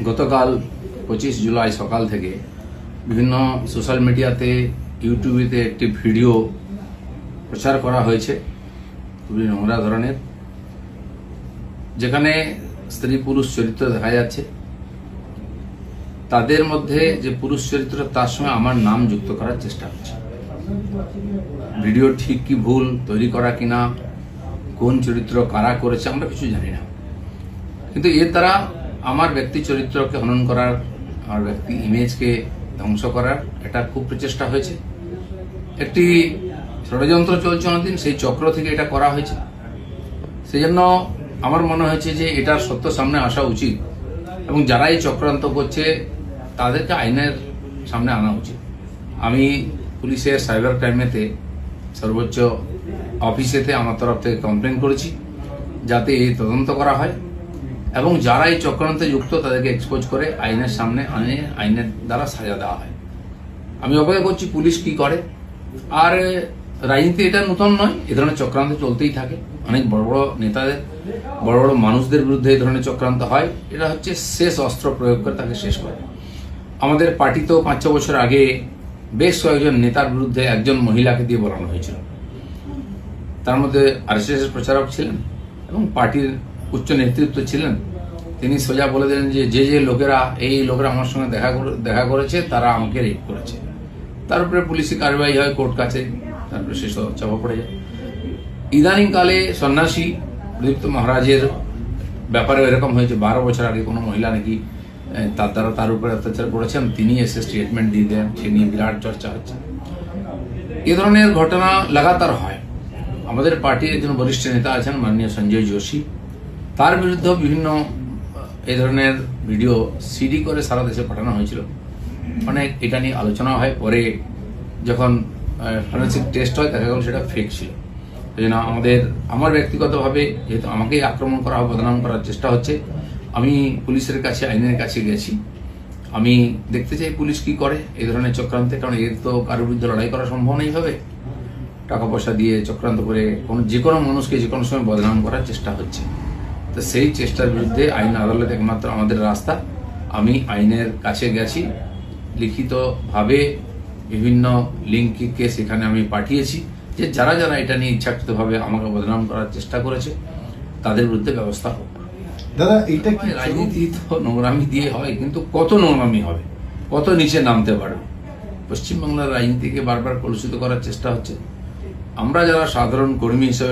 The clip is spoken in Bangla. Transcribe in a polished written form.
গতকাল 25 জুলাই সকাল থেকে বিভিন্ন সোশ্যাল মিডিয়াতে ইউটিউবেতে একটি ভিডিও প্রচার করা হয়েছে খুবই নোংরা ধরনের, যেখানে স্ত্রী পুরুষ চরিত্র দেখা যাচ্ছে। তাদের মধ্যে যে পুরুষ চরিত্র তার সঙ্গে আমার নাম যুক্ত করার চেষ্টা হচ্ছে। ভিডিও ঠিক কি ভুল তৈরি করা কিনা, কোন চরিত্র কারা করেছে আমরা কিছু জানি না, কিন্তু এর দ্বারা আমার ব্যক্তি চরিত্রকে হনন করার, আমার ব্যক্তি ইমেজকে ধ্বংস করার এটা খুব প্রচেষ্টা হয়েছে। একটি ষড়যন্ত্র চলছে অনেকদিন, সেই চক্র থেকে এটা করা হয়েছে। সেই জন্য আমার মনে হয়েছে যে এটার সত্য সামনে আসা উচিত এবং যারা এই চক্রান্ত করছে তাদেরকে আইনের সামনে আনা উচিত। আমি পুলিশের সাইবার ক্রাইমেতে সর্বোচ্চ অফিসেতে আমার তরফ থেকে কমপ্লেন করেছি যাতে এই তদন্ত করা হয় এবং যারা এই চক্রান্তে যুক্ত তাদেরকে এক্সপোজ করে আইনের সামনে আনে, আইনের দ্বারা সাজা দেওয়া হয়। আমি অপেক্ষা করছি পুলিশ কি করে। আর রাজনীতি এটা নতুন নয়, এ ধরনের চক্রান্ত চলতেই থাকে। অনেক বড় বড় নেতাদের, বড় বড় মানুষদের বিরুদ্ধে এই ধরনের চক্রান্ত হয়। এটা হচ্ছে শেষ অস্ত্র প্রয়োগ করে তাকে শেষ করে। আমাদের পার্টি তো 5-6 বছর আগে বেশ কয়েকজন নেতার বিরুদ্ধে একজন মহিলাকে দিয়ে বলানো হয়েছিল। তার মধ্যে আরএসএস এর প্রচারক ছিলেন এবং পার্টির উচ্চ নেতৃত্ব ছিলেন। তিনি সোজা বলে দিলেন যে যে লোকেরা আমার সঙ্গে দেখা করেছে তারা আমাকে রেপ করেছে। তার উপরে পুলিশি কার্যবাহী হয়, কোর্ট কাছে, তারপরে শেষ চাপা পড়ে যায়। ইদানিংকালে সন্ন্যাসী প্রদীপ্ত মহারাজের ব্যাপারে এরকম হয়েছে। 12 বছর আগে কোনো মহিলা নাকি তার দ্বারা তার উপরে অত্যাচার করেছেন, তিনি এসে স্টেটমেন্ট দিয়ে দেন, সে নিয়ে বিরাট চর্চা হচ্ছে। এ ধরনের ঘটনা লাগাতার হয়। আমাদের পার্টির একজন বরিষ্ঠ নেতা আছেন মাননীয় সঞ্জয় যোশী, তার বিরুদ্ধে বিভিন্ন এই ধরনের ভিডিও সিডি করে সারা দেশে পাঠানো হয়েছিল। অনেক এটা নিয়ে আলোচনা হয়, পরে যখন ফরেন্সিক টেস্ট হয় দেখা গেল সেটা ফেক ছিল। সেই জন্য আমার ব্যক্তিগতভাবে যেহেতু আমাকেই আক্রমণ করা হবে, বদনাম করার চেষ্টা হচ্ছে, আমি পুলিশের কাছে, আইনের কাছে গেছি। আমি দেখতে চাই পুলিশ কি করে এই ধরনের চক্রান্তে, কারণ এর তো কারোর বিরুদ্ধে লড়াই করা সম্ভব নেই হবে। টাকা পয়সা দিয়ে চক্রান্ত করে যে কোনো মানুষকে যে কোনো সময় বদনাম করার চেষ্টা হচ্ছে। তো সেই চেষ্টার বিরুদ্ধে আইন আদালত একমাত্র আমাদের রাস্তা। আমি আইনের কাছে গেছি, লিখিতভাবে বিভিন্ন লিঙ্ককে সেখানে আমি পাঠিয়েছি যে যারা যারা এটা নিয়ে ইচ্ছাকৃতভাবে আমাকে বদনাম করার চেষ্টা করেছে তাদের বিরুদ্ধে ব্যবস্থা হোক। দাদা, এটা কি রাজনীতি তো নোংরামি দিয়ে হয়, কিন্তু কত নোংরামি হবে, কত নিচে নামতে পারবে। পশ্চিমবাংলার রাজনীতিকে বারবার কলুষিত করার চেষ্টা হচ্ছে। আমরা যারা সাধারণ কর্মী হিসেবে